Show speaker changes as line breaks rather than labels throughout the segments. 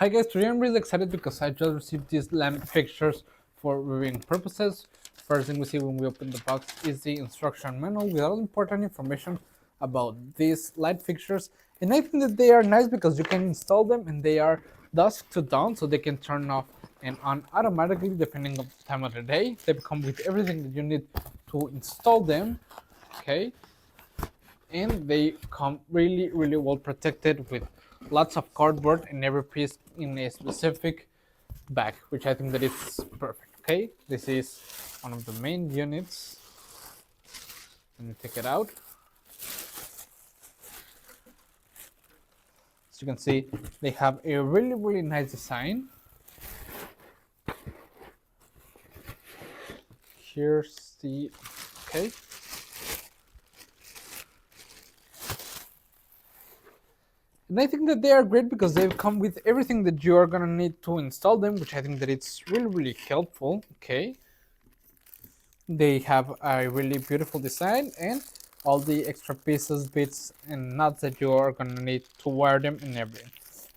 Hi guys, today I'm really excited because I just received these lamp fixtures for viewing purposes. First thing we see when we open the box is the instruction manual with all important information about these light fixtures. And I think that they are nice because you can install them and they are dusk to dawn, so they can turn off and on automatically depending on the time of the day. They come with everything that you need to install them. Okay, and they come really well protected with lots of cardboard and every piece in a specific bag, which I think that is perfect. Okay, this is one of the main units. Let me take it out. As you can see, they have a really nice design. Here's the okay. And I think that they are great because they come with everything that you are gonna need to install them, which I think that it's really helpful. Okay, they have a really beautiful design and all the extra pieces, bits, and nuts that you are gonna need to wire them and everything,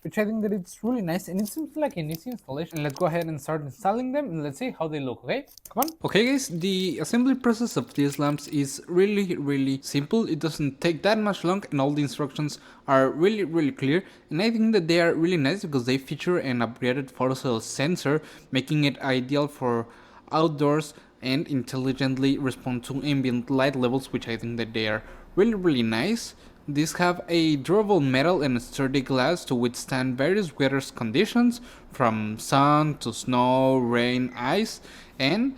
which I think that it's really nice and it seems like an easy installation. And let's go ahead and start installing them and let's see how they look. Okay, come on. Okay guys, the assembly process of these lamps is really simple. It doesn't take that much long and all the instructions are really clear, and I think that they are really nice because they feature an upgraded photocell sensor, making it ideal for outdoors and intelligently respond to ambient light levels, which I think that they are really nice. These have a durable metal and sturdy glass to withstand various weather conditions, from sun to snow, rain, ice, and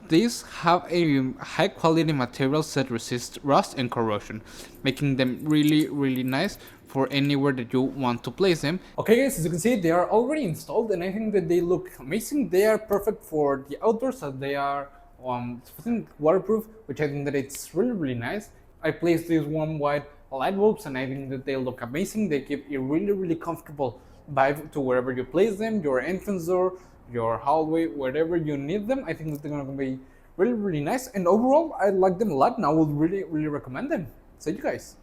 these have a high quality materials that resist rust and corrosion, making them really nice for anywhere that you want to place them. Okay guys, as you can see, they are already installed and I think that they look amazing. They are perfect for the outdoors as they are waterproof, which I think that it's really nice. I placed these warm white light bulbs and I think that they look amazing. They give a really comfortable vibe to wherever you place them, your entrance door, your hallway, wherever you need them. I think that they're gonna be really nice, and overall I like them a lot and I would really recommend them. So you guys.